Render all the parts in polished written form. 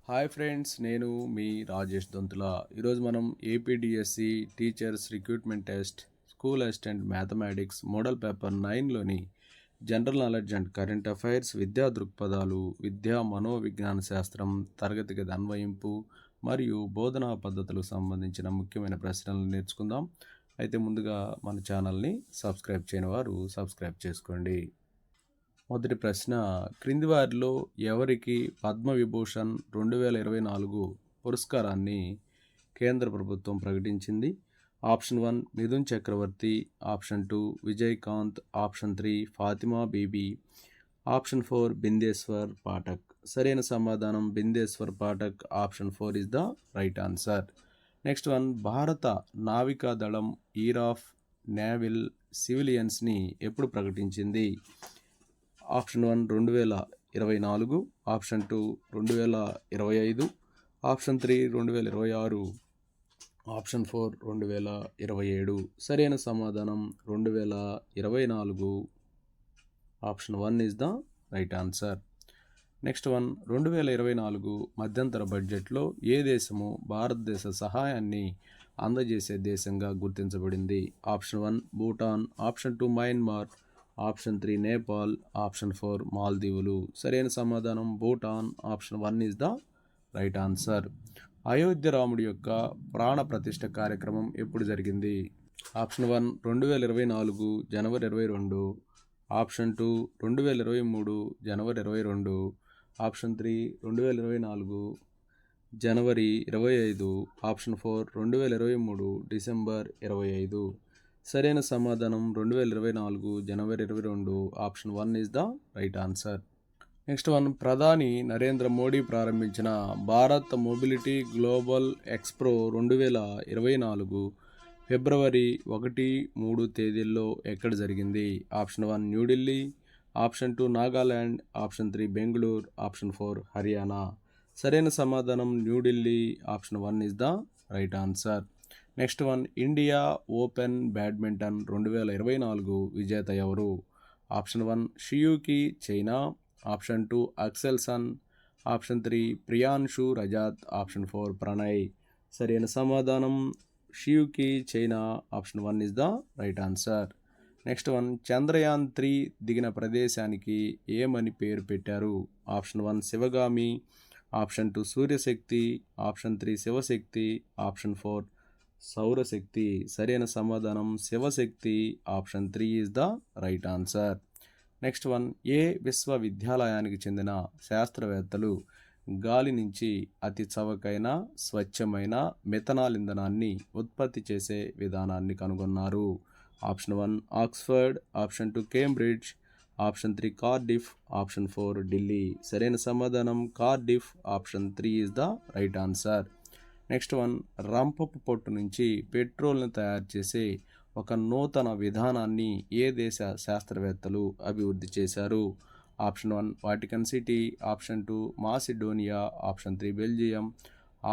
Hi friends, నేను మీ రాజేష్ దొంతుల. ఈరోజు మనం APDSC teachers recruitment test school assistant mathematics model paper 9లోని general knowledge and current affairs, విద్యా దృక్పథాలు, విద్యా మనోవిజ్ఞాన శాస్త్రం, తరగతి గది అన్వయింపు మరియు బోధనా పద్ధతులకు సంబంధించిన ముఖ్యమైన ప్రశ్నలను నేర్చుకుందాం. అయితే ముందుగా మన ఛానల్ని సబ్స్క్రైబ్ చేయని వారు సబ్స్క్రైబ్ చేసుకోండి. మొదటి ప్రశ్న, క్రింది వారిలో ఎవరికి పద్మవిభూషణ్ 2024 పురస్కారాన్ని కేంద్ర ప్రభుత్వం ప్రకటించింది? Option 1 Mithun Chakraborty, option 2 Vijayakanth, option 3 Fatima Beevi, option 4 Bindeshwar Pathak. సరైన సమాధానం Bindeshwar Pathak. Option 4 is the right answer. Next one, భారత నావికా దళం ఇయర్ ఆఫ్ నేవల్ సివిలియన్స్ని ఎప్పుడు ప్రకటించింది? Option 1 2024, option 2 2025, option 3 2026, option 4 2027. సరైన సమాధానం 2024. Option 1 is the right answer. Next one, 2024 మధ్యంతర బడ్జెట్లో ఏ దేశము భారతదేశ సహాయాన్ని అందజేసే దేశంగా గుర్తించబడింది? Option 1 Bhutan, option 2 Myanmar, option 3 Nepal, option 4 మాల్దీవులు. సరైన సమాధానం Bhutan. Option 1 is the right answer. Ayodhya రాముడి యొక్క ప్రాణ ప్రతిష్ఠ కార్యక్రమం ఎప్పుడు జరిగింది? ఆప్షన్ 1 2024 జనవరి 22, ఆప్షన్ 2 2023 జనవరి 22, ఆప్షన్ 3 2024 జనవరి 25, ఆప్షన్ 4 2023 డిసెంబర్ 25. సరైన సమాధానం 2024 జనవరి 22. Option 1 is the right answer. Next one, ప్రధాని నరేంద్ర మోడీ ప్రారంభించిన భారత్ మొబిలిటీ గ్లోబల్ ఎక్స్ప్రో 2024 ఫిబ్రవరి 1-3 తేదీల్లో ఎక్కడ జరిగింది? Option 1 New Delhi, option 2 Nagaland, option 3 Bengaluru, option 4 Haryana. సరైన సమాధానం New Delhi. Option 1 is the right answer. Next one, India open badminton 2024 విజేత ఎవరు? Option 1 Shi Yuqi China, option 2 Axelsen, option 3 Priyanshu Rajawat, option 4 Prannoy. సరైన సమాధానం Shi Yuqi China. Option 1 is the right answer. Next one, Chandrayaan 3 దిగిన ప్రదేశానికి ఏమని పేరు పెట్టారు? Option 1 Shivagami, option 2 Suryashakti, option 3 Shivshakti, option 4 Saurashakti. సరైన సమాధానం Shivshakti. Option 3 is the right answer. Next one, ఏ విశ్వవిద్యాలయానికి చెందిన శాస్త్రవేత్తలు గాలి నుంచి అతి చవకైన స్వచ్ఛమైన మిథనాల్ ఇంధనాన్ని ఉత్పత్తి చేసే విధానాన్ని కనుగొన్నారు? Option 1 Oxford, option 2 Cambridge, option 3 Cardiff, option 4 Delhi. సరైన సమాధానం Cardiff. Option 3 is the right answer. Next one, రంపపు పొట్టు నుంచి పెట్రోల్ను తయారు చేసే ఒక నూతన విధానాన్ని ఏ దేశ శాస్త్రవేత్తలు అభివృద్ధి చేశారు? Option 1 Vatican City, option 2 Macedonia, option 3 Belgium,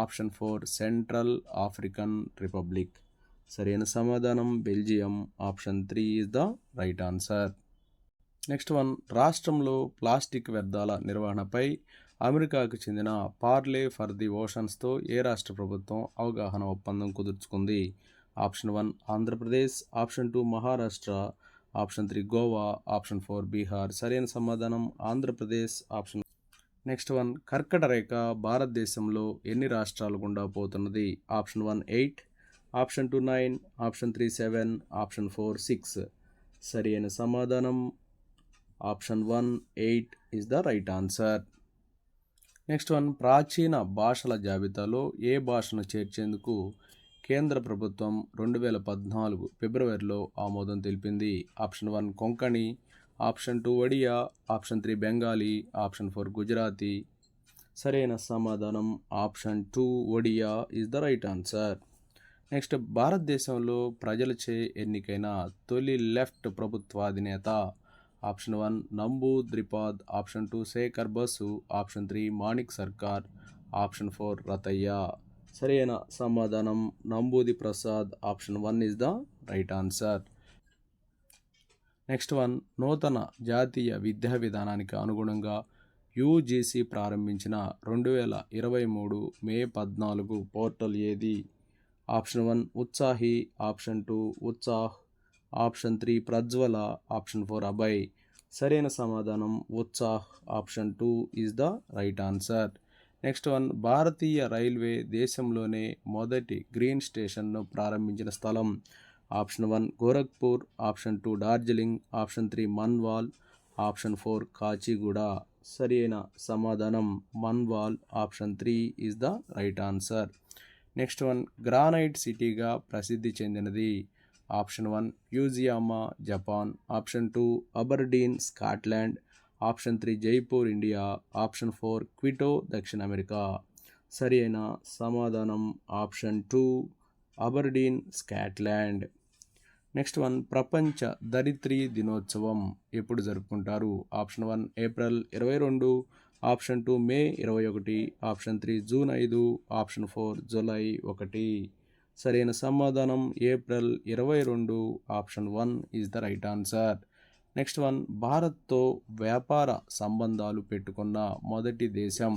option 4 Central African Republic. సరైన సమాధానం Belgium. Option 3 is the right answer. Next one, రాష్ట్రంలో ప్లాస్టిక్ వ్యర్థాల నిర్వహణపై అమెరికాకు చెందిన పార్లే ఫర్ ది ఓషన్స్తో ఏ రాష్ట్ర ప్రభుత్వం అవగాహన ఒప్పందం కుదుర్చుకుంది? Option 1 Andhra Pradesh, option 2 Maharashtra, option 3 Goa, option 4 Bihar. సరైన సమాధానం ఆంధ్రప్రదేశ్. ఆప్షన్. నెక్స్ట్ వన్, కర్కట రేఖ భారతదేశంలో ఎన్ని రాష్ట్రాలు గుండా పోతున్నది? Option 1 8, option 2 9, option 3 7, option 4 6. సరైన సమాధానం option 1 8 is the right answer. Next one, ప్రాచీన భాషల జాబితాలో ఏ భాషను చేర్చేందుకు కేంద్ర ప్రభుత్వం 2014 ఫిబ్రవరిలో ఆమోదం తెలిపింది? Option 1 Konkani, option 2 Odia, option 3 Bengali, option 4 Gujarati. సరైన సమాధానం option 2 Odia is the right answer. Next, భారతదేశంలో ప్రజలచే ఎన్నికైన తొలి లెఫ్ట్ ప్రభుత్వాధినేత? Option 1 Namboodiripad, option 2 Shekhar Basu, option 3 Manik Sarkar, option 4 Ratayya. సరైన సమాధానం Namboodiri Prasad. Option 1 is the right answer. Next one, నూతన జాతీయ విద్యా విధానానికి అనుగుణంగా యూజీసీ ప్రారంభించిన 2023 మే 14 పోర్టల్ ఏది? Option 1 Utsahi, option 2 Utsah, option 3 Prajwala, option 4 Abhay. సరైన సమాధానం Utsah, option 2 is the right answer. Next one, భారతీయ రైల్వే దేశంలోనే మొదటి గ్రీన్ స్టేషన్ను ప్రారంభించిన స్థలం. Option 1 Gorakhpur, option 2 Darjeeling, option 3 Manwal, option 4 Kacheguda. సరైన సమాధానం Manwal, option 3 is the right answer. Next one, granite సిటీగా ప్రసిద్ధి చెందినది. Option 1 Fujiyama, Japan, option 2 Aberdeen, Scotland, option 3 Jaipur, India, option 4 Quito, దక్షిణ అమెరికా. సరి అయిన సమాధానం option 2 Aberdeen, Scotland. Next one, ప్రపంచ ధరిత్రి దినోత్సవం ఎప్పుడు జరుపుకుంటారు? Option 1 April 22, option 2 May 21, option 3 June 5, option 4 July 1. సరైన సమాధానం April 22, option 1 is the right answer. Next one, భారత్తో వ్యాపార సంబంధాలు పెట్టుకున్న మొదటి దేశం.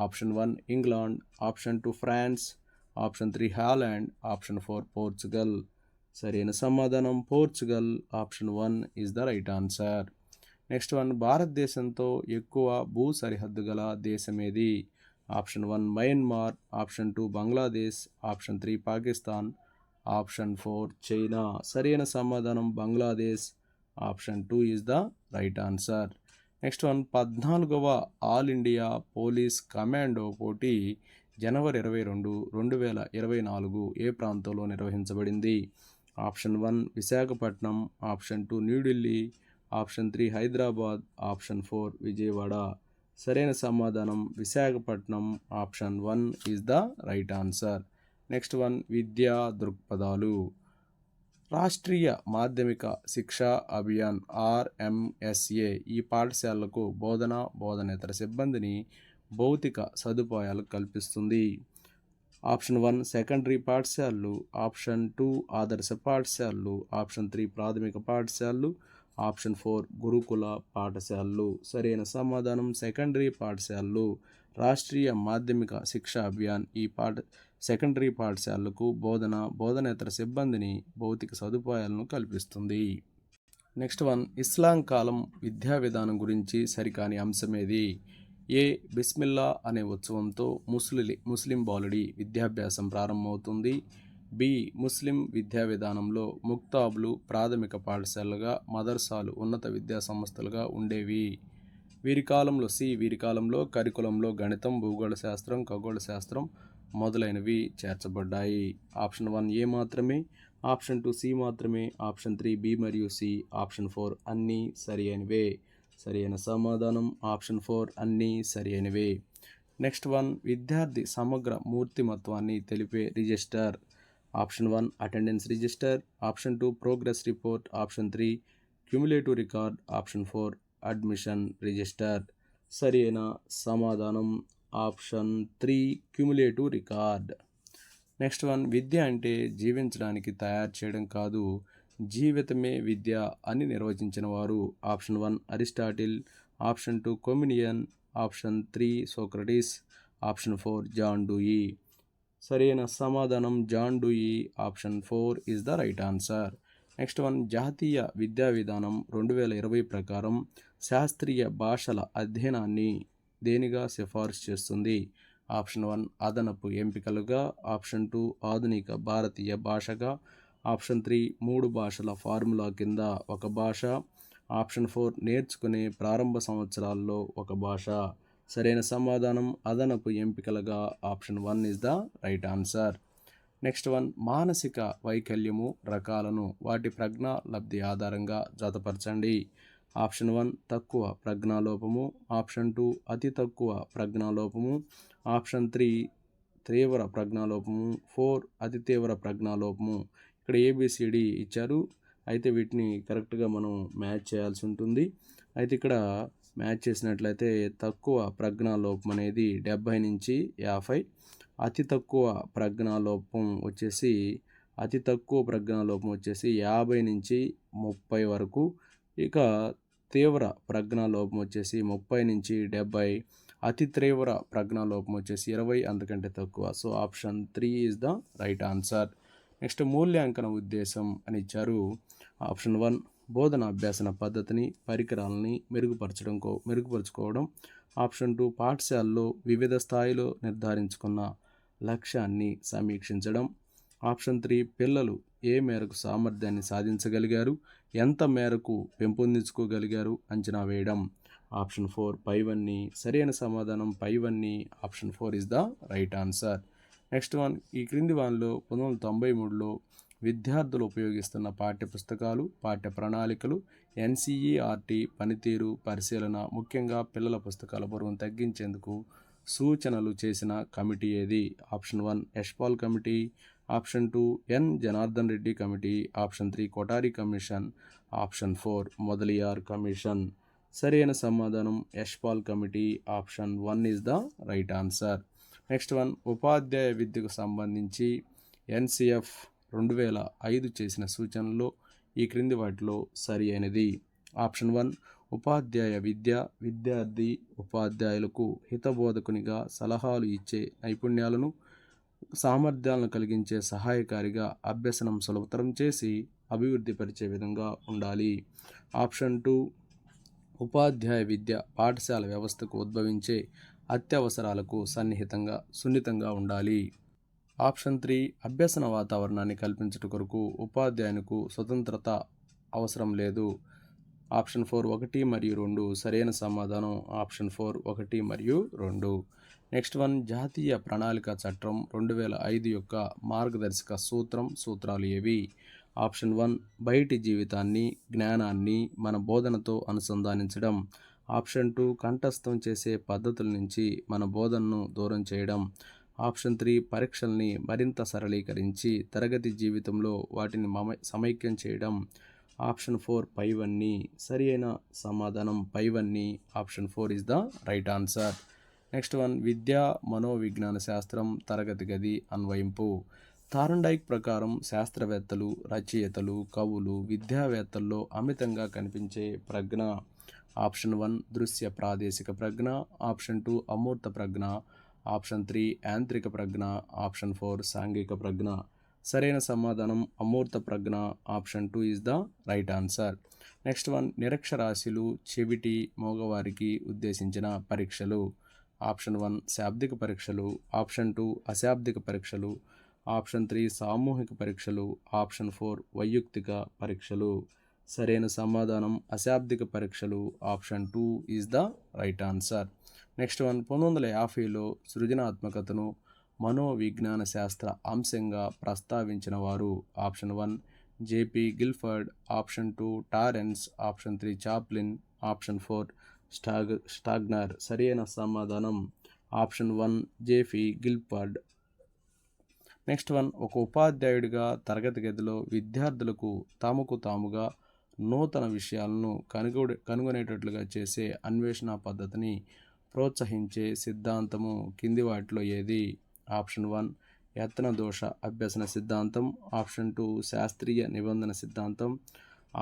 Option 1 England, option 2 France, option 3 Holland, option 4 Portugal. సరైన సమాధానం Portugal, option 1 is the right answer. Next one, భారతదేశంతో ఎక్కువ భూ సరిహద్దు గల దేశం ఏది? Option 1 Myanmar, option 2 Bangladesh, option 3 Pakistan, option 4 China. సరైన సమాధానం Bangladesh, option 2 is the right answer. Next one, 14వ ఆల్ ఇండియా పోలీస్ కమాండో పోటీ జనవరి 22, 2024 ఏ ప్రాంతంలో నిర్వహించబడింది? Option 1 Visakhapatnam, option 2 New Delhi, option 3 Hyderabad, option 4 Vijayawada. సరైన సమాధానం Visakhapatnam, option 1 is the right answer. Next one, విద్యా దృక్పథాలు. రాష్ట్రీయ మాధ్యమిక శిక్షా అభియాన్ RMSA ఈ పాఠశాలలకు బోధనేతర సిబ్బందిని భౌతిక సదుపాయాలు కల్పిస్తుంది. ఆప్షన్ 1 సెకండరీ పాఠశాలలు, ఆప్షన్ 2 ఆదర్శ పాఠశాలలు, ఆప్షన్ 3 ప్రాథమిక పాఠశాలలు, ఆప్షన్ 4 గురుకుల పాఠశాలలు. సరైన సమాధానం సెకండరీ పాఠశాలలు. రాష్ట్రీయ మాధ్యమిక శిక్షా అభియాన్ ఈ సెకండరీ పాఠశాలలకు బోధనేతర సిబ్బందిని భౌతిక సదుపాయాలను కల్పిస్తుంది. నెక్స్ట్ వన్, ఇస్లాం కాలం విద్యా విధానం గురించి సరికాని అంశమేది? ఏ బిస్మిల్లా అనే ఉత్సవంతో ముస్లిం బాలుడి విద్యాభ్యాసం ప్రారంభమవుతుంది. బి ముస్లిం విద్యా విధానంలో ముక్తాబులు ప్రాథమిక పాఠశాలలుగా, మదర్సాలు ఉన్నత విద్యా సంస్థలుగా ఉండేవి. వీరి కాలంలో కరికులంలో గణితం, భూగోళ శాస్త్రం, ఖగోళ శాస్త్రం మొదలైనవి చేర్చబడ్డాయి. ఆప్షన్ 1 ఏ మాత్రమే, ఆప్షన్ 2 సి మాత్రమే, ఆప్షన్ 3 బి మరియు సి, ఆప్షన్ 4 అన్నీ సరి అయినవే. సరి అయిన సమాధానం ఆప్షన్ 4 అన్నీ సరి అయినవే. నెక్స్ట్ వన్, విద్యార్థి సమగ్ర మూర్తిమత్వాన్ని తెలిపే register. Option 1 attendance register, option 2 progress report, option 3 cumulative record, option 4 admission register. సరి అయిన సమాధానం option 3 cumulative record. Next one, విద్య అంటే జీవించడానికి తయారు చేయడం కాదు, జీవితమే విద్య అని నిర్వచించిన వారు. ఆప్షన్ 1 అరిస్టాటిల్, ఆప్షన్ 2 కొమినియన్, option 3 Socrates, option 4 John Dewey. సరైన సమాధానం John Dewey, option 4 is the right answer. Next one, జాతీయ విద్యా విధానం 2020 ప్రకారం శాస్త్రీయ భాషల అధ్యయనాన్ని దేనిగా సిఫార్సు చేస్తుంది? ఆప్షన్ 1 అదనపు ఎంపికలుగా, ఆప్షన్ 2 ఆధునిక భారతీయ భాషగా, ఆప్షన్ 3 3 భాషల ఫార్ములా కింద ఒక భాష, ఆప్షన్ 4 నేర్చుకునే ప్రారంభ సంవత్సరాల్లో ఒక భాష. సరైన సమాధానం అదనపు ఎంపికలుగా, option 1 is the right answer. Next one, మానసిక వైకల్యము రకాలను వాటి ప్రజ్ఞా లబ్ధి ఆధారంగా జతపరచండి. ఆప్షన్ 1 తక్కువ ప్రజ్ఞాలోపము, ఆప్షన్ 2 అతి తక్కువ ప్రజ్ఞాలోపము, ఆప్షన్ 3 తీవ్ర ప్రజ్ఞాలోపము, 4 అతి తీవ్ర ప్రజ్ఞాలోపము. ఇక్కడ ABCD ఇచ్చారు, అయితే వీటిని కరెక్ట్గా మనం మ్యాచ్ చేయాల్సి ఉంటుంది. అయితే ఇక్కడ మ్యాచ్ చేసినట్లయితే తక్కువ ప్రజ్ఞాలోపం అనేది 70 నుంచి 50, అతి తక్కువ ప్రజ్ఞాలోపం వచ్చేసి 50 నుంచి 30 వరకు, ఇక తీవ్ర ప్రజ్ఞాలోపం వచ్చేసి 30 నుంచి 70, అతి తీవ్ర ప్రజ్ఞాలోపం వచ్చేసి 20 అంతకంటే తక్కువ. So option 3 is the right answer. Next మూల్యాంకన ఉద్దేశం అని ఇచ్చారు. ఆప్షన్ 1 బోధన అభ్యాసన పద్ధతిని పరికరాలని మెరుగుపరుచుకోవడం. ఆప్షన్ 2 పాఠశాలలో వివిధ స్థాయిలో నిర్ధారించుకున్న లక్ష్యాన్ని సమీక్షించడం. ఆప్షన్ 3 పిల్లలు ఏ మేరకు సామర్థ్యాన్ని సాధించగలిగారు, ఎంత మేరకు పెంపొందించుకోగలిగారు అంచనా వేయడం. ఆప్షన్ 4 పైవన్నీ. సరైన సమాధానం పైవన్నీ. Option 4 is the right answer. Next one, ఈ క్రింది వానిలో 1993లో విద్యార్థులు ఉపయోగిస్తున్న పాఠ్యపుస్తకాలు, పాఠ్య ప్రణాళికలు, ఎన్సీఈఆర్టీ పనితీరు పరిశీలన, ముఖ్యంగా పిల్లల పుస్తకాల బరువును తగ్గించేందుకు సూచనలు చేసిన కమిటీ ఏది? Option 1 Yashpal committee, option 2 N Janardhan Reddy committee, option 3 Kothari commission, option 4 Mudaliar commission. సరైన సమాధానం Yashpal committee. Option 1 is the right answer. Next one, ఉపాధ్యాయ విద్యకు సంబంధించి ఎన్సిఎఫ్ 2005 చేసిన సూచనల్లో ఈ క్రింది వాటిలో సరి అయినది. ఆప్షన్ 1 ఉపాధ్యాయ విద్య విద్యార్థి ఉపాధ్యాయులకు హితబోధకునిగా సలహాలు ఇచ్చే నైపుణ్యాలను, సామర్థ్యాలను కలిగించే సహాయకారిగా అభ్యసనం సులభతరం చేసి అభివృద్ధి పరిచే విధంగా ఉండాలి. ఆప్షన్ 2 ఉపాధ్యాయ విద్య పాఠశాల వ్యవస్థకు ఉద్భవించే అత్యవసరాలకు సున్నితంగా ఉండాలి. ఆప్షన్ 3 అభ్యసన వాతావరణాన్ని కల్పించుట కొరకు ఉపాధ్యాయునికి స్వతంత్రత అవసరం లేదు. ఆప్షన్ 4 1 మరియు 2 సరైన సమాధానం. ఆప్షన్ 4 1 మరియు 2. నెక్స్ట్ వన్, జాతీయ ప్రణాళిక చట్టం 2005 యొక్క మార్గదర్శక సూత్రాలు ఏవి? ఆప్షన్ 1 బయటి జీవితాన్ని, జ్ఞానాన్ని మన బోధనతో అనుసంధానించడం. ఆప్షన్ 2 కంఠస్థం చేసే పద్ధతుల నుంచి మన బోధనను దూరం చేయడం. ఆప్షన్ 3 పరీక్షల్ని మరింత సరళీకరించి తరగతి జీవితంలో వాటిని సమైక్యం చేయడం. ఆప్షన్ 4 పైవన్నీ. సరి అయిన సమాధానం పైవన్నీ. Option 4 is the right answer. Next one, విద్యా మనోవిజ్ఞాన శాస్త్రం తరగతి గది అన్వయింపు. థార్న్డైక్ ప్రకారం శాస్త్రవేత్తలు, రచయితలు, కవులు, విద్యావేత్తల్లో అమితంగా కనిపించే ప్రజ్ఞ. ఆప్షన్ 1 దృశ్య ప్రాదేశిక ప్రజ్ఞ, ఆప్షన్ 2 అమూర్త ప్రజ్ఞ, ఆప్షన్ 3 యాంత్రిక ప్రజ్ఞ, ఆప్షన్ 4 సాంఘిక ప్రజ్ఞ. సరైన సమాధానం అమూర్త ప్రజ్ఞ. Option 2 is the right answer. Next one, నిరక్షరాస్యులు, చెవిటి, మగవారికి ఉద్దేశించిన పరీక్షలు. ఆప్షన్ 1 శాబ్దిక పరీక్షలు, ఆప్షన్ 2 అశాబ్దిక పరీక్షలు, ఆప్షన్ 3 సామూహిక పరీక్షలు, ఆప్షన్ 4 వైయక్తిక పరీక్షలు. సరైన సమాధానం అశాబ్దిక పరీక్షలు. Option 2 is the right answer. Next one, 1950లో సృజనాత్మకతను మనోవిజ్ఞాన శాస్త్ర అంశంగా ప్రస్తావించిన వారు. Option 1 JP Guilford, option 2 Torrance, option 3 Chaplin, option 4 Stagner. సరైన సమాధానం option 1 JP Guilford. Next one, ఒక ఉపాధ్యాయుడిగా తరగతి గదిలో విద్యార్థులకు తమకు తాముగా నూతన విషయాలను కనుగొనేటట్లుగా చేసే అన్వేషణ పద్ధతిని ప్రోత్సహించే సిద్ధాంతము కింది వాటిలో ఏది? ఆప్షన్ 1 యత్న దోష అభ్యసన సిద్ధాంతం, ఆప్షన్ 2 శాస్త్రీయ నిబంధన సిద్ధాంతం,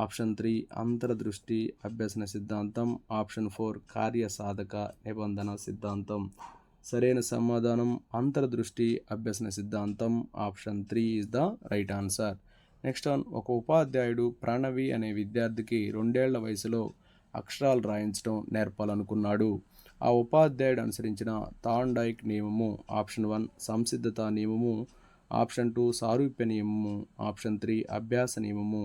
ఆప్షన్ 3 అంతర్దృష్టి అభ్యసన సిద్ధాంతం, ఆప్షన్ 4 కార్యసాధక నిబంధన సిద్ధాంతం. సరైన సమాధానం అంతర్దృష్టి అభ్యసన సిద్ధాంతం. Option 3 is the right answer. Next one, ఒక ఉపాధ్యాయుడు ప్రణవి అనే విద్యార్థికి 2 ఏళ్ల వయసులో అక్షరాలు రాయించడం నేర్పాలనుకున్నాడు. ఆ ఉపాధ్యాయుడు అనుసరించిన థార్న్డైక్ నియమము. ఆప్షన్ 1 సంసిద్ధత నియమము, ఆప్షన్ 2 సారూప్య నియమము, ఆప్షన్ 3 అభ్యాస నియమము,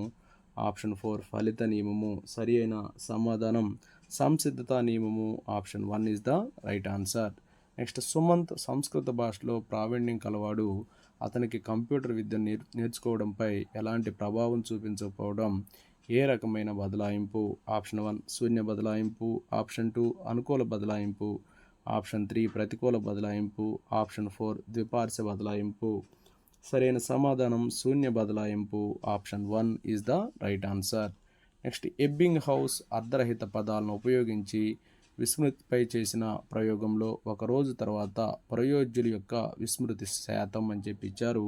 ఆప్షన్ 4 ఫలిత నియమము. సరి అయిన సమాధానం సంసిద్ధత నియమము. Option 1 is the right answer. Next, Sumanth సంస్కృత భాషలో ప్రావీణ్యం కలవాడు. అతనికి కంప్యూటర్ విద్య నేర్చుకోవడంపై ఎలాంటి ప్రభావం చూపించకపోవడం. ఏ రకమైన బదలాయింపు? ఆప్షన్ 1 శూన్య బదలాయింపు, ఆప్షన్ 2 అనుకూల బదలాయింపు, ఆప్షన్ 3 ప్రతికూల బదలాయింపు, ఆప్షన్ 4 ద్విపార్శ్వ బదలాయింపు. సరైన సమాధానం శూన్య బదలాయింపు. Option 1 is the right answer. Next, Ebbinghaus అర్ధరహిత పదాలను ఉపయోగించి విస్మృతిపై చేసిన ప్రయోగంలో ఒక రోజు తర్వాత ప్రయోజ్యుల యొక్క విస్మృతి శాతం అని చెప్పి ఇచ్చారు.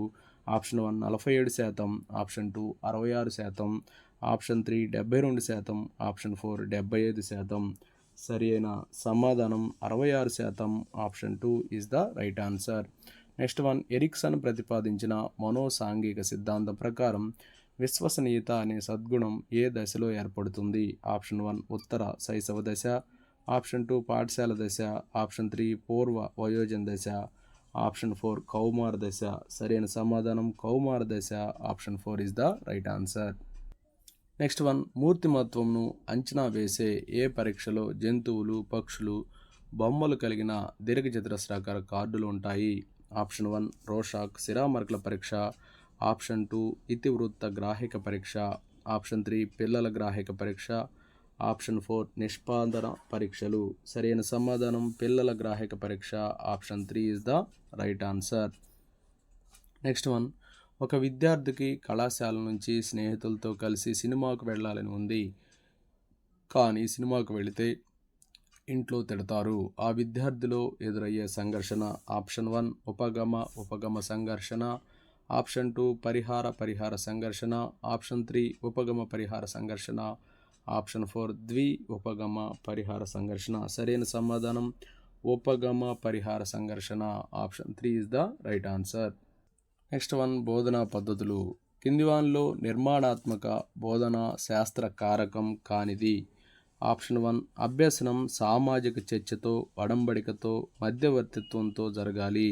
Option 1 47%, option 2 66%, option 3 72%, option 4 75%. సరి అయిన సమాధానం 66%. Option 2 is the right answer. Next one, Erikson ప్రతిపాదించిన మనోసాంఘిక సిద్ధాంతం ప్రకారం విశ్వసనీయత అనే సద్గుణం ఏ దశలో ఏర్పడుతుంది? ఆప్షన్ 1 ఉత్తర శైశవ దశ, ఆప్షన్ 2 పాఠశాల దశ, ఆప్షన్ 3 పూర్వ వయోజన దశ, ఆప్షన్ 4 కౌమార దశ. సరైన సమాధానం కౌమార దశ. Option 4 is the right answer. Next one, మూర్తిమత్వంను అంచనా వేసే ఏ పరీక్షలో జంతువులు, పక్షులు బొమ్మలు కలిగిన దీర్ఘచతురస్రాకార కార్డులు ఉంటాయి? ఆప్షన్ 1 రోషాక్ సిరామర్కుల పరీక్ష, ఆప్షన్ 2 ఇతివృత్త గ్రాహిక పరీక్ష, ఆప్షన్ 3 పిల్లల గ్రాహిక పరీక్ష, ఆప్షన్ 4 నిష్పాదన పరీక్షలు. సరైన సమాధానం పిల్లల గ్రాహిక పరీక్ష. Option 3 is the right answer. Next one, ఒక విద్యార్థికి కళాశాల నుంచి స్నేహితులతో కలిసి సినిమాకు వెళ్ళాలని ఉంది, కానీ సినిమాకు వెళితే ఇంట్లో తిడతారు. ఆ విద్యార్థిలో ఎదురయ్యే సంఘర్షణ. ఆప్షన్ 1 ఉపగమ సంఘర్షణ, ఆప్షన్ 2 పరిహార సంఘర్షణ, ఆప్షన్ 3 ఉపగమ పరిహార సంఘర్షణ, ఆప్షన్ 4 ఉపగమ పరిహార సంఘర్షణ. సరైన సమాధానం ఉపగమ పరిహార సంఘర్షణ. Option 3 is the right answer. Next one, బోధనా పద్ధతులు. కింది వానిలో నిర్మాణాత్మక బోధనా శాస్త్ర కారకం కానిది? ఆప్షన్ 1 అభ్యసనం సామాజిక చర్చతో, వడంబడికతో, మధ్యవర్తిత్వంతో జరగాలి.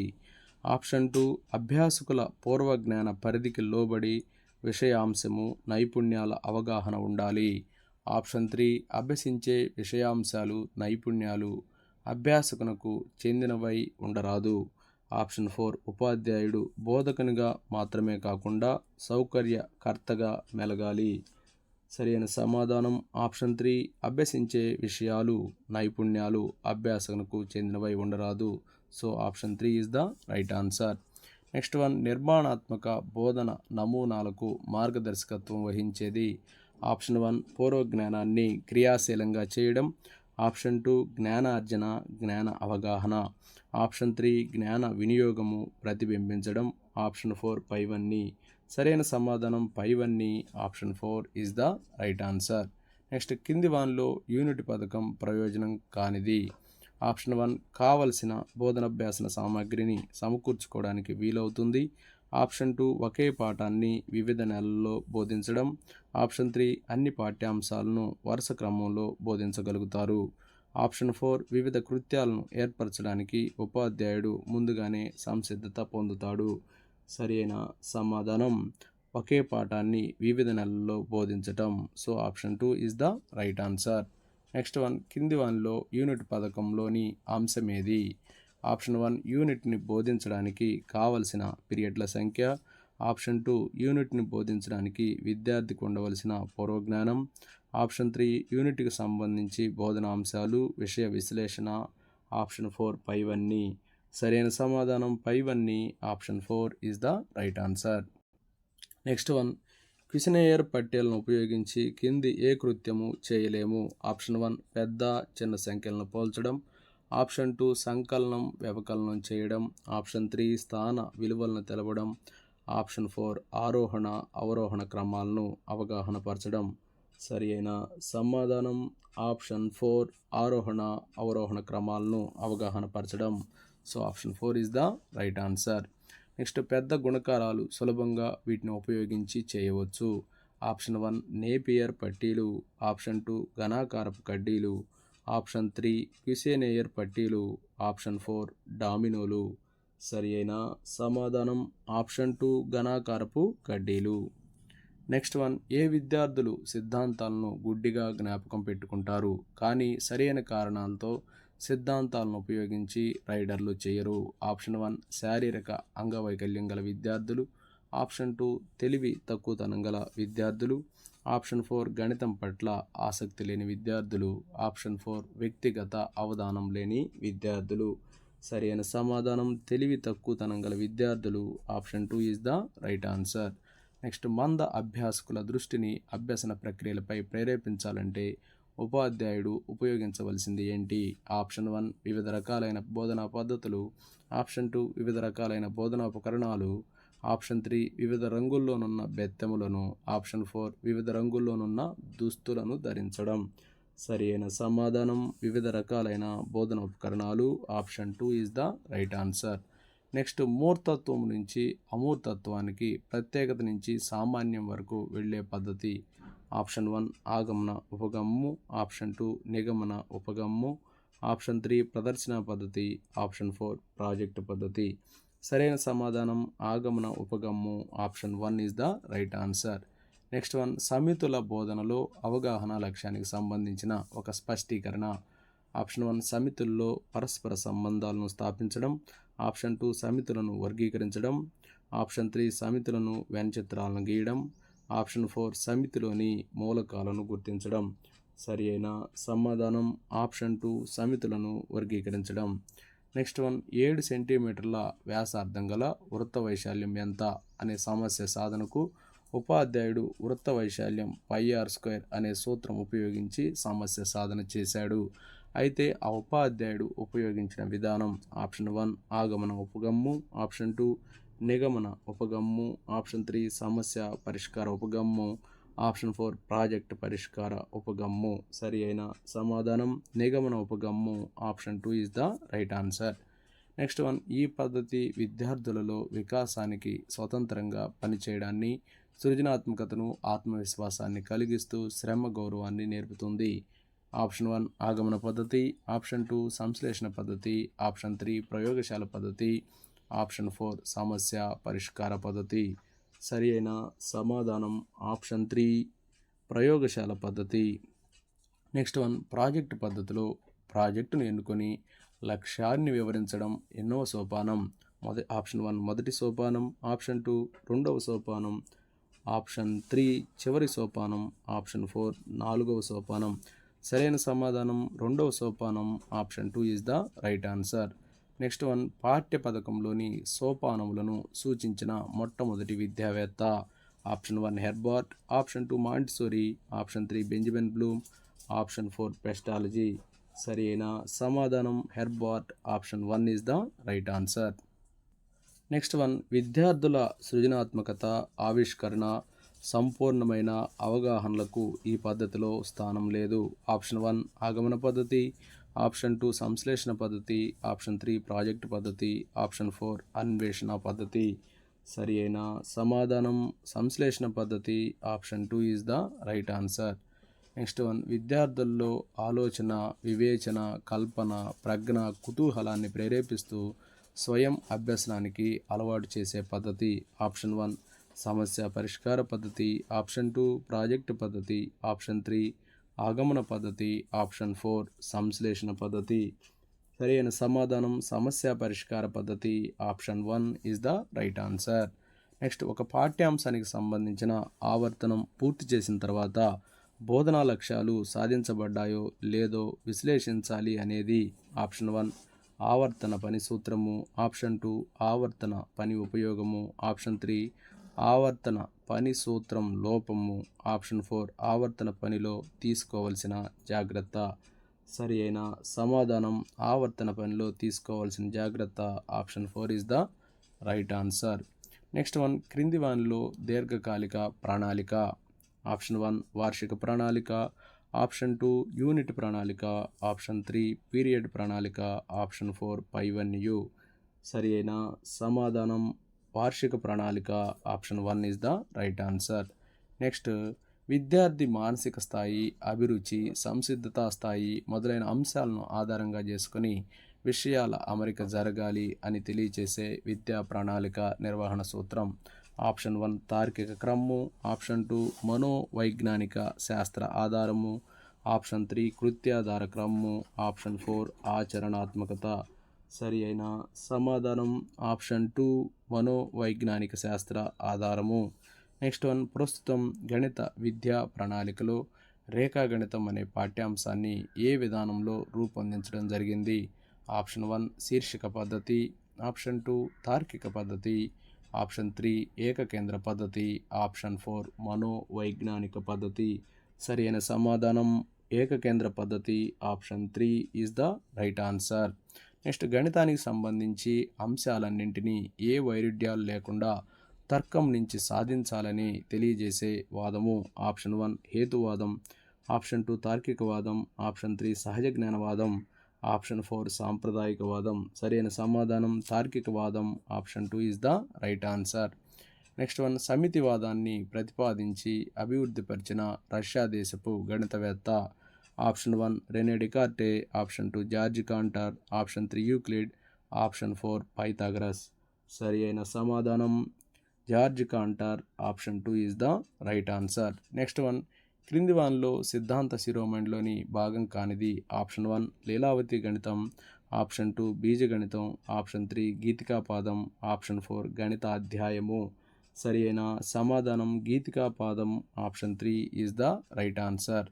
ఆప్షన్ 2 అభ్యాసకుల పూర్వజ్ఞాన పరిధికి లోబడి విషయాంశము, నైపుణ్యాల అవగాహన ఉండాలి. ఆప్షన్ 3 అభ్యసించే విషయాంశాలు, నైపుణ్యాలు అభ్యాసకునకు చెందినవై ఉండరాదు. ఆప్షన్ 4 ఉపాధ్యాయుడు బోధకునిగా మాత్రమే కాకుండా సౌకర్యకర్తగా మెలగాలి. సరైన సమాధానం ఆప్షన్ 3 అభ్యసించే విషయాలు, నైపుణ్యాలు అభ్యాసకునకు చెందినవై ఉండరాదు. So option 3 is the right answer. Next one, నిర్మాణాత్మక బోధన నమూనాలకు మార్గదర్శకత్వం వహించేది? ఆప్షన్ 1 పూర్వజ్ఞానాన్ని క్రియాశీలంగా చేయడం, ఆప్షన్ 2 జ్ఞానార్జన, జ్ఞాన అవగాహన, ఆప్షన్ 3 జ్ఞాన వినియోగము ప్రతిబింబించడం, ఆప్షన్ 4 పైవన్నీ. సరైన సమాధానం పైవన్నీ. Option 4 is the right answer. Next, కింది వానిలో యూనిట్ పథకం ప్రయోజనం కానిది? ఆప్షన్ 1 కావలసిన బోధనాభ్యాసన సామాగ్రిని సమకూర్చుకోవడానికి వీలవుతుంది. ఆప్షన్ 2 ఒకే పాఠాన్ని వివిధ నెలల్లో బోధించడం, ఆప్షన్ 3 అన్ని పాఠ్యాంశాలను వరుస క్రమంలో బోధించగలుగుతారు, ఆప్షన్ 4 వివిధ కృత్యాలను ఏర్పరచడానికి ఉపాధ్యాయుడు ముందుగానే సంసిద్ధత పొందుతాడు. సరైన సమాధానం ఒకే పాఠాన్ని వివిధ నెలల్లో బోధించటం. So option 2 is the right answer. Next one, కింది వానిలో యూనిట్ పథకంలోని అంశమేది? ఆప్షన్ 1 యూనిట్ని బోధించడానికి కావలసిన పీరియడ్ల సంఖ్య, ఆప్షన్ 2 యూనిట్ని బోధించడానికి విద్యార్థికి ఉండవలసిన పూర్వజ్ఞానం, ఆప్షన్ 3 యూనిట్కి సంబంధించి బోధనా అంశాలు, విషయ విశ్లేషణ, ఆప్షన్ 4 పైవన్నీ. సరైన సమాధానం పైవన్నీ. Option 4 is the right answer. Next one, Cuisenaire పట్టీలను ఉపయోగించి కింది ఏ కృత్యము చేయలేము? ఆప్షన్ 1 పెద్ద చిన్న సంఖ్యలను పోల్చడం, ఆప్షన్ 2 సంకలనం వ్యవకలనం చేయడం, ఆప్షన్ 3 స్థాన విలువలను తెలపడం, ఆప్షన్ 4 ఆరోహణ అవరోహణ క్రమాలను అవగాహన పరచడం. సరి అయిన సమాధానం ఆప్షన్ 4 ఆరోహణ అవరోహణ క్రమాలను అవగాహన పరచడం. So option 4 is the right answer. Next, పెద్ద గుణకారాలు సులభంగా వీటిని ఉపయోగించి చేయవచ్చు. ఆప్షన్ 1 నేపియర్ పట్టీలు, ఆప్షన్ 2 ఘనాకారపు కడ్డీలు, ఆప్షన్ 3 క్విషనెయర్ పట్టీలు, ఆప్షన్ 4 డామినోలు. సరి అయిన సమాధానం ఆప్షన్ 2 ఘనాకారపు కడ్డీలు. నెక్స్ట్ వన్, ఏ విద్యార్థులు సిద్ధాంతాలను గుడ్డిగా జ్ఞాపకం పెట్టుకుంటారు, కానీ సరైన కారణాలతో సిద్ధాంతాలను ఉపయోగించి రైడర్లు చేయరు? ఆప్షన్ 1 శారీరక అంగవైకల్యం గల విద్యార్థులు, ఆప్షన్ 2 తెలివి తక్కువతనం గల విద్యార్థులు, ఆప్షన్ 4 గణితం పట్ల ఆసక్తి లేని విద్యార్థులు, ఆప్షన్ 4 వ్యక్తిగత అవధానం లేని విద్యార్థులు. సరైన సమాధానం తెలివి తక్కువతనం గల విద్యార్థులు. Option 2 is the right answer. Next, మంద అభ్యాసకుల దృష్టిని అభ్యసన ప్రక్రియలపై ప్రేరేపించాలంటే ఉపాధ్యాయుడు ఉపయోగించవలసింది ఏంటి? ఆప్షన్ 1 వివిధ రకాలైన బోధనా పద్ధతులు, ఆప్షన్ 2 వివిధ రకాలైన బోధనా ఉపకరణాలు, ఆప్షన్ 3 వివిధ రంగుల్లోనున్న బెత్తెములను. ఆప్షన్ 4 వివిధ రంగుల్లోనున్న దుస్తులను ధరించడం. సరి అయిన సమాధానం వివిధ రకాలైన బోధన ఉపకరణాలు. Option 2 is the right answer. Next మూర్తత్వం నుంచి అమూర్తత్వానికి, ప్రత్యేకత నుంచి సామాన్యం వరకు వెళ్ళే పద్ధతి. ఆప్షన్ 1 ఆగమన ఉపగమ్ము. ఆప్షన్ 2 నిగమన ఉపగమ్ము. ఆప్షన్ 3 ప్రదర్శన పద్ధతి. ఆప్షన్ 4 ప్రాజెక్టు పద్ధతి. సరైన సమాధానం ఆగమన ఉపగమ్ము. Option 1 is the right answer. Next one సమితుల బోధనలో అవగాహన లక్ష్యానికి సంబంధించిన ఒక స్పష్టీకరణ. ఆప్షన్ 1 సమితుల్లో పరస్పర సంబంధాలను స్థాపించడం. ఆప్షన్ 2 సమితులను వర్గీకరించడం. ఆప్షన్ 3 సమితులను వ్యంచిత్రాలను గీయడం. ఆప్షన్ 4 సమితిలోని మూలకాలను గుర్తించడం. సరి అయిన సమాధానం ఆప్షన్ 2 సమితులను వర్గీకరించడం. నెక్స్ట్ వన్ 7 సెంటీమీటర్ల వ్యాసార్థం గల వృత్త వైశాల్యం ఎంత అనే సమస్య సాధనకు ఉపాధ్యాయుడు వృత్త వైశాల్యం πr² అనే సూత్రం ఉపయోగించి సమస్య సాధన చేశాడు. అయితే ఆ ఉపాధ్యాయుడు ఉపయోగించిన విధానం. ఆప్షన్ 1 ఆగమన ఉపగమ్ము. ఆప్షన్ 2 నిగమన ఉపగమ్ము. ఆప్షన్ 3 సమస్య పరిష్కార ఉపగమ్ము. ఆప్షన్ 4 ప్రాజెక్ట్ పరిష్కార ఉపగమ్ము. సరి అయిన సమాధానం నిగమన ఉపగమ్ము. Option 2 is the right answer. Next one ఈ పద్ధతి విద్యార్థులలో వికాసానికి, స్వతంత్రంగా పనిచేయడాన్ని, సృజనాత్మకతను, ఆత్మవిశ్వాసాన్ని కలిగిస్తూ శ్రమ గౌరవాన్ని నేర్పుతుంది. ఆప్షన్ 1 ఆగమన పద్ధతి. ఆప్షన్ 2 సంశ్లేషణ పద్ధతి. ఆప్షన్ 3 ప్రయోగశాల పద్ధతి. ఆప్షన్ 4 సమస్య పరిష్కార పద్ధతి. సరి అయిన సమాధానం ఆప్షన్ 3 ప్రయోగశాల పద్ధతి. నెక్స్ట్ వన్ ప్రాజెక్టు పద్ధతిలో ప్రాజెక్టును ఎన్నుకొని లక్ష్యాన్ని వివరించడం ఎన్నో సోపానం. ఆప్షన్ 1 మొదటి సోపానం. ఆప్షన్ 2 రెండవ సోపానం. ఆప్షన్ 3 చివరి సోపానం. ఆప్షన్ 4 నాలుగవ సోపానం. సరైన సమాధానం రెండవ సోపానం. Option 2 is the right answer. Next one పాఠ్య పథకంలోని సోపానములను సూచించిన మొట్టమొదటి విద్యావేత్త. Option 1 Herbart. Option 2 Montessori. Option 3 Benjamin Bloom. Option 4 Pestalozzi. సరి అయిన సమాధానం Herbart. Option 1 is the right answer. Next one విద్యార్థుల సృజనాత్మకత, ఆవిష్కరణ, సంపూర్ణమైన అవగాహనలకు ఈ పద్ధతిలో స్థానం లేదు. ఆప్షన్ 1 ఆగమన పద్ధతి. ఆప్షన్ 2 సంశ్లేషణ పద్ధతి. ఆప్షన్ 3 ప్రాజెక్టు పద్ధతి. ఆప్షన్ 4 అన్వేషణ పద్ధతి. సరి అయిన సమాధానం సంశ్లేషణ పద్ధతి. Option 2 is the right answer. Next one విద్యార్థుల్లో ఆలోచన, వివేచన, కల్పన, ప్రజ్ఞ, కుతూహలాన్ని ప్రేరేపిస్తూ స్వయం అభ్యసనానికి అలవాటు చేసే పద్ధతి. ఆప్షన్ 1 సమస్య పరిష్కార పద్ధతి. ఆప్షన్ 2 ప్రాజెక్టు పద్ధతి. ఆప్షన్ 3 ఆగమన పద్ధతి. ఆప్షన్ 4 సంశ్లేషణ పద్ధతి. సరైన సమాధానం సమస్య పరిష్కార పద్ధతి. Option 1 is the right answer. Next ఒక పాఠ్యాంశానికి సంబంధించిన ఆవర్తనం పూర్తి చేసిన తర్వాత బోధనా లక్ష్యాలు సాధించబడ్డాయో లేదో విశ్లేషించాలి అనేది. ఆప్షన్ 1 ఆవర్తన పని సూత్రము. ఆప్షన్ 2 ఆవర్తన పని ఉపయోగము. ఆప్షన్ 3 ఆవర్తన పని సూత్రం లోపము. ఆప్షన్ 4 ఆవర్తన పనిలో తీసుకోవలసిన జాగ్రత్త. సరి అయిన సమాధానం ఆవర్తన పనిలో తీసుకోవాల్సిన జాగ్రత్త. Option 4 is the right answer. Next one క్రింది వానిలో దీర్ఘకాలిక ప్రణాళిక. ఆప్షన్ 1 వార్షిక ప్రణాళిక. ఆప్షన్ 2 యూనిట్ ప్రణాళిక. ఆప్షన్ 3 పీరియడ్ ప్రణాళిక. ఆప్షన్ 4 పైవన్యు. సరి అయిన సమాధానం వార్షిక ప్రణాళిక. Option 1 is the right answer. Next విద్యార్థి మానసిక స్థాయి, అభిరుచి, సంసిద్ధతా స్థాయి మొదలైన అంశాలను ఆధారంగా చేసుకుని విషయాల అమరిక జరగాలి అని తెలియచేసే విద్యా ప్రణాళిక నిర్వహణ సూత్రం. ఆప్షన్ 1 తార్కిక క్రమము. ఆప్షన్ 2 మనోవైజ్ఞానిక శాస్త్ర ఆధారము. ఆప్షన్ 3 కృత్యాధార క్రమము. ఆప్షన్ 4 ఆచరణాత్మకత. సరి అయిన సమాధానం ఆప్షన్ 2 మనోవైజ్ఞానిక శాస్త్ర ఆధారము. నెక్స్ట్ వన్ ప్రస్తుతం గణిత విద్యా ప్రణాళికలో రేఖాగణితం అనే పాఠ్యాంశాన్ని ఏ విధానంలో రూపొందించడం జరిగింది. ఆప్షన్ 1 శీర్షిక పద్ధతి. ఆప్షన్ 2 తార్కిక పద్ధతి. ఆప్షన్ 3 ఏకకేంద్ర పద్ధతి. ఆప్షన్ 4 మనోవైజ్ఞానిక పద్ధతి. సరి అయిన సమాధానం ఏకకేంద్ర పద్ధతి. Option 3 is the right answer. Next గణితానికి సంబంధించి అంశాలన్నింటినీ ఏ వైరుధ్యాలు లేకుండా తర్కం నుంచి సాధించాలని తెలియజేసే వాదము. ఆప్షన్ 1 హేతువాదం, ఆప్షన్ 2 తార్కికవాదం, ఆప్షన్ 3 సహజ జ్ఞానవాదం, ఆప్షన్ 4 సాంప్రదాయికవాదం. సరైన సమాధానం తార్కికవాదం. Option 2 is the right answer. Next one, సమితివాదాన్ని ప్రతిపాదించి అభివృద్ధిపరిచిన రష్యా దేశపు గణితవేత్త. Option 1 Rene Descartes, option 2 George Cantor, option 3 Euclid, option 4 Pythagoras. సరి అయిన సమాధానం George Cantor. Option 2 is the right answer. Next one, క్రింది వానిలో సిద్ధాంత శిరోమణిలోని భాగం కానిది. ఆప్షన్ 1 లీలావతి గణితం, ఆప్షన్ 2 బీజగణితం, ఆప్షన్ 3 గీతికాపాదం, ఆప్షన్ 4 గణిత అధ్యాయము. సరి అయిన సమాధానం గీతికాపాదం. Option 3 is the right answer.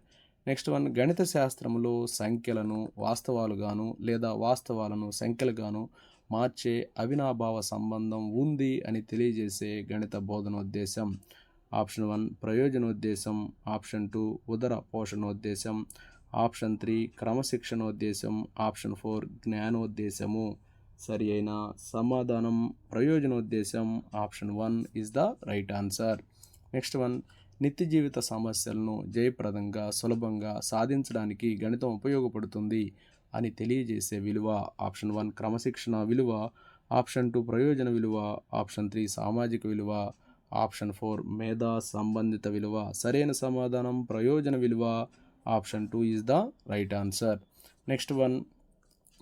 Next one, గణిత శాస్త్రంలో సంఖ్యలను వాస్తవాలుగాను లేదా వాస్తవాలను సంఖ్యలుగాను మార్చే అవినాభావ సంబంధం ఉంది అని తెలియజేసే గణిత బోధనోద్దేశం. ఆప్షన్ 1 ప్రయోజనోద్దేశం, ఆప్షన్ 2 ఉదర పోషణోద్దేశం, ఆప్షన్ 3 క్రమశిక్షణోద్దేశం, ఆప్షన్ 4 జ్ఞానోద్దేశము. సరి అయిన సమాధానం ప్రయోజనోద్దేశం. Option 1 is the right answer. Next one, నిత్య జీవిత సమస్యలను జయప్రదంగా సులభంగా సాధించడానికి గణితం ఉపయోగపడుతుంది అని తెలియజేసే విలువ. ఆప్షన్ 1 క్రమశిక్షణ విలువ, ఆప్షన్ 2 ప్రయోజన విలువ, ఆప్షన్ 3 సామాజిక విలువ, ఆప్షన్ 4 మేధా సంబంధిత విలువ. సరైన సమాధానం ప్రయోజన విలువ. Option 2 is the right answer. Next one,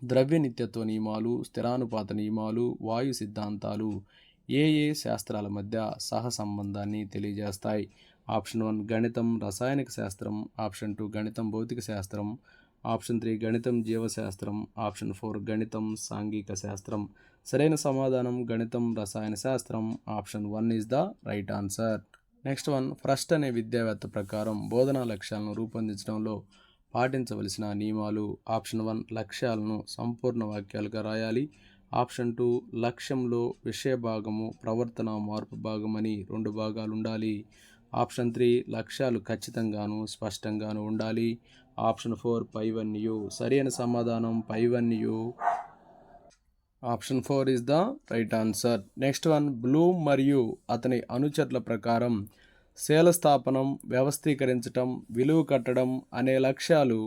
ద్రవ్య నిత్యత్వ నియమాలు, స్థిరానుపాత నియమాలు, వాయు సిద్ధాంతాలు ఏ శాస్త్రాల మధ్య సహసంబంధాన్ని తెలియజేస్తాయి. ఆప్షన్ 1 గణితం రసాయనిక శాస్త్రం, ఆప్షన్ 2 గణితం భౌతిక శాస్త్రం, ఆప్షన్ 3 గణితం జీవశాస్త్రం, ఆప్షన్ 4 గణితం సాంఘిక శాస్త్రం. సరైన సమాధానం గణితం రసాయన శాస్త్రం. Option 1 is the right answer. Next one, Frost అనే విద్యావేత్త ప్రకారం బోధనా లక్ష్యాలను రూపొందించడంలో పాటించవలసిన నియమాలు. ఆప్షన్ 1 లక్ష్యాలను సంపూర్ణ వాక్యాలుగా రాయాలి. ఆప్షన్ 2 లక్ష్యంలో విషయ భాగము ప్రవర్తన మార్పు భాగం అని 2 భాగాలు ఉండాలి. ఆప్షన్ 3 లక్ష్యాలు ఖచ్చితంగాను స్పష్టంగాను ఉండాలి. ఆప్షన్ 4 పైవన్యు. సరైన సమాధానం పైవన్యు. Option 4 is the right answer. Next one, Bloom మరియు అతని అనుచరుల ప్రకారం శీలస్థాపనం, వ్యవస్థీకరించటం, విలువ కట్టడం అనే లక్ష్యాలు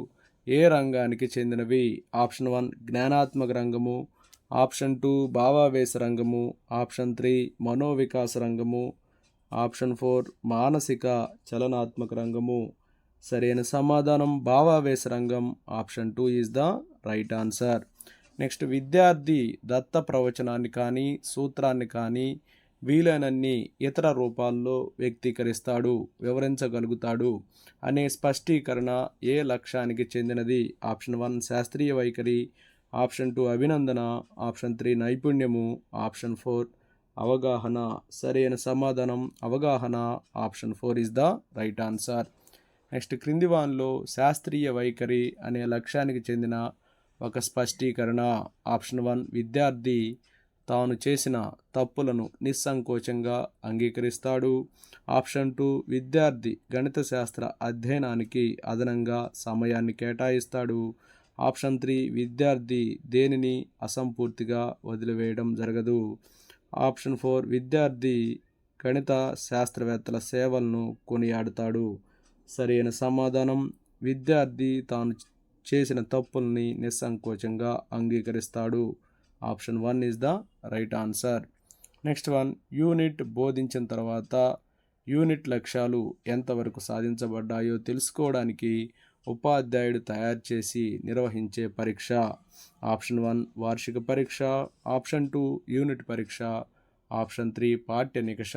ఏ రంగానికి చెందినవి. ఆప్షన్ 1 జ్ఞానాత్మక రంగము, ఆప్షన్ 2 భావావేశ రంగము, ఆప్షన్ 3 మనోవికాస రంగము, ఆప్షన్ 4 మానసిక చలనాత్మక రంగము. సరైన సమాధానం భావావేశ రంగం. Option 2 is the right answer. Next, విద్యార్థి దత్త ప్రవచనాన్ని కానీ సూత్రాన్ని కానీ వీలైనన్ని ఇతర రూపాల్లో వ్యక్తీకరిస్తాడు, వివరించగలుగుతాడు అనే స్పష్టీకరణ ఏ లక్ష్యానికి చెందినది. ఆప్షన్ 1 శాస్త్రీయ వైఖరి, ఆప్షన్ 2 అభినందన, ఆప్షన్ 3 నైపుణ్యము, ఆప్షన్ 4 అవగాహన. సరైన సమాధానం అవగాహన. Option 4 is the right answer. Next, క్రింది వానిలో శాస్త్రీయ వైఖరి అనే లక్ష్యానికి చెందిన ఒక స్పష్టీకరణ. ఆప్షన్ 1 విద్యార్థి తాను చేసిన తప్పులను నిస్సంకోచంగా అంగీకరిస్తాడు. ఆప్షన్ 2 విద్యార్థి గణిత శాస్త్ర అధ్యయనానికి అదనంగా సమయాన్ని కేటాయిస్తాడు. ఆప్షన్ 3 విద్యార్థి దేనిని అసంపూర్తిగా వదిలివేయడం జరగదు. ఆప్షన్ 4 విద్యార్థి గణిత శాస్త్రవేత్తల సేవలను కొనియాడుతాడు. సరైన సమాధానం విద్యార్థి తాను చేసిన తప్పుల్ని నిస్సంకోచంగా అంగీకరిస్తాడు. Option 1 is the right answer. Next one, unit బోధించిన తర్వాత యూనిట్ లక్ష్యాలు ఎంతవరకు సాధించబడ్డాయో తెలుసుకోవడానికి ఉపాధ్యాయుడు తయారు చేసి నిర్వహించే పరీక్ష. ఆప్షన్ 1 వార్షిక పరీక్ష, ఆప్షన్ 2 యూనిట్ పరీక్ష, ఆప్షన్ 3 పాఠ్య నికష,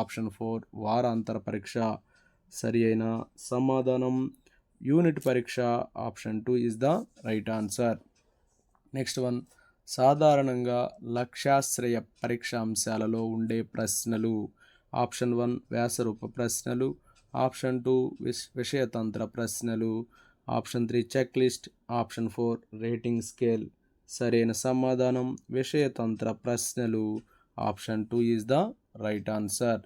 ఆప్షన్ 4 వారాంతర పరీక్ష. సరి అయిన సమాధానం యూనిట్ పరీక్ష. Option 2 is the right answer. Next one, సాధారణంగా లక్ష్యాశ్రయ పరీక్షాంశాలలో ఉండే ప్రశ్నలు. ఆప్షన్ 1 వ్యాసరూప ప్రశ్నలు, ఆప్షన్ 2 విషయతంత్ర ప్రశ్నలు, option 3 check list, option 4 rating scale. సరైన సమాధానం విషయతంత్ర ప్రశ్నలు. Option 2 is the right answer.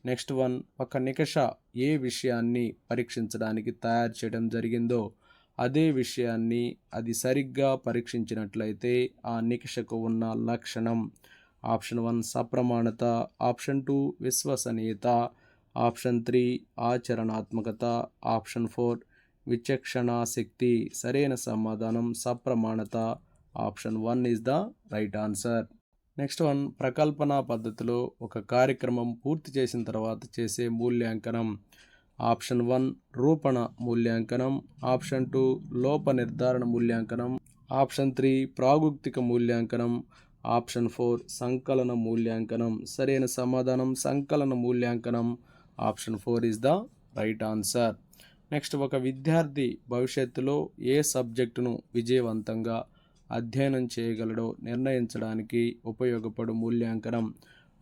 Next one, ఒక నికష ఏ విషయాన్ని పరీక్షించడానికి తయారు చేయడం జరిగిందో అదే విషయాన్ని అది సరిగ్గా పరీక్షించినట్లయితే ఆ నికషకు ఉన్న లక్షణం. ఆప్షన్ 1 సప్రమాణత, ఆప్షన్ 2 విశ్వసనీయత, ఆప్షన్ 3 ఆచరణాత్మకత, ఆప్షన్ 4 విచక్షణ శక్తి. సరైన సమాధానం సప్రమాణత. Option 1 is the right answer. Next one, ప్రకల్పన పద్ధతిలో ఒక కార్యక్రమం పూర్తి చేసిన తర్వాత చేసే మూల్యాంకనం. ఆప్షన్ 1 రూపణ మూల్యాంకనం, ఆప్షన్ 2 లోప నిర్ధారణ మూల్యాంకనం, ఆప్షన్ 3 ప్రాగుక్తిక మూల్యాంకనం, ఆప్షన్ 4 సంకలన మూల్యాంకనం. సరైన సమాధానం సంకలన మూల్యాంకనం. Option 4 is the right answer. Next, ఒక విద్యార్థి భవిష్యత్తులో ఏ సబ్జెక్టును విజయవంతంగా అధ్యయనం చేయగలడో నిర్ణయించడానికి ఉపయోగపడు మూల్యాంకనం.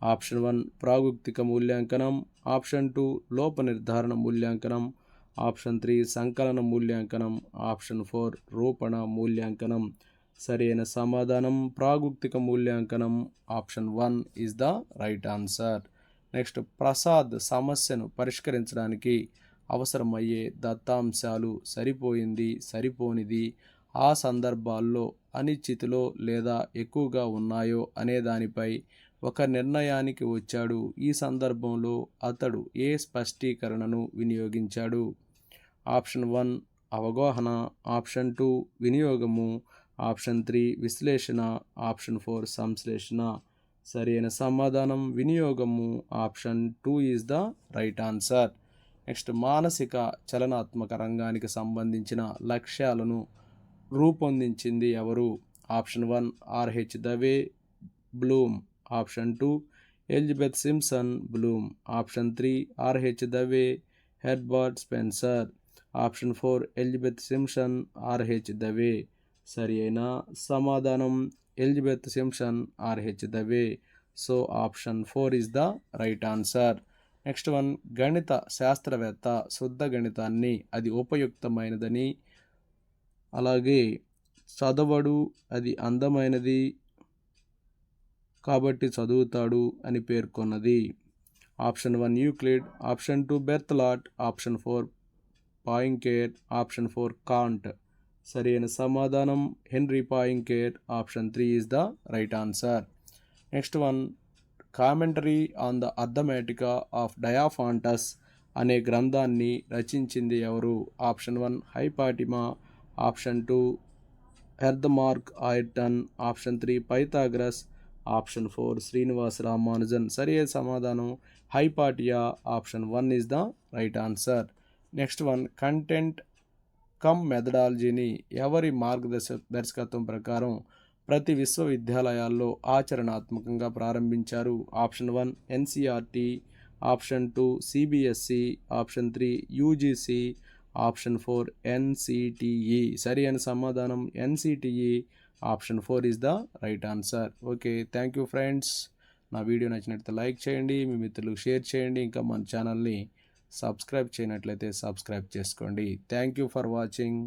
ఆప్షన్ 1 ప్రాగుక్తిక మూల్యాంకనం, ఆప్షన్ 2 లోప నిర్ధారణ మూల్యాంకనం, ఆప్షన్ 3 సంకలన మూల్యాంకనం, ఆప్షన్ 4 రూపణ మూల్యాంకనం. సరైన సమాధానం ప్రాగుక్తిక మూల్యాంకనం. Option 1 is the right answer. Next, Prasad సమస్యను పరిష్కరించడానికి అవసరమయ్యే దత్తాంశాలు సరిపోయింది, సరిపోనిది, ఆ సందర్భాల్లో అనిశ్చితిలో లేదా ఎక్కువగా ఉన్నాయో అనే దానిపై ఒక నిర్ణయానికి వచ్చాడు. ఈ సందర్భంలో అతడు ఏ స్పష్టీకరణను వినియోగించాడు? ఆప్షన్ 1 అవగాహన, ఆప్షన్ 2 వినియోగము, ఆప్షన్ 3 విశ్లేషణ, ఆప్షన్ 4 సంశ్లేషణ. సరైన సమాధానం వినియోగము. Option 2 is the right answer. Next, మానసిక చలనాత్మక రంగానికి సంబంధించిన లక్ష్యాలను రూపొందించింది ఎవరు? Option 1 RH Dave Bloom, option 2 Elizabeth Simpson Bloom, option 3 RH Dave Herbert Spencer, option 4 Elizabeth Simpson RH Dave. సరి అయిన సమాధానం Elizabeth Simpson RH Dave. So option 4 is the right answer. Next one, గణిత శాస్త్రవేత్త శుద్ధ గణితాన్ని అది ఉపయుక్తమైనదని, అలాగే చదవడు, అది అందమైనది కాబట్టి చదువుతాడు అని పేర్కొన్నది. Option 1 Euclid, option 2 Berthelot, option 4 Poincare, option 4 Kant. సరైన సమాధానం Henri Poincare. Option 3 is the right answer. Next one, commentary on the Arithmetica of Diophantus అనే గ్రంథాన్ని రచించింది ఎవరు? Option 1 Hypatia, option 2 Hertha Marks Ayrton, option 3 Pythagoras, option 4 Srinivasa Ramanujan. సరైన సమాధానం Hypatia. Option 1 is the right answer. Next one, content cum మెథడాలజీని ఎవరి మార్గదర్శకత్వం ప్రకారం ప్రతి విశ్వవిద్యాలయాల్లో ఆచరణాత్మకంగా ప్రారంభించారు? Option 1 NCERT, option 2 CBSE, option 3 UGC, option 4 NCTE. సరి అయిన సమాధానం NCTE. Option 4 is the right answer. Okay, thank you friends. నా వీడియో నచ్చినట్లయితే లైక్ చేయండి, మీ మిత్రులకు షేర్ చేయండి, ఇంకా మన ఛానల్ని సబ్స్క్రైబ్ చేయనట్లయితే సబ్స్క్రైబ్ చేసుకోండి. Thank you for watching.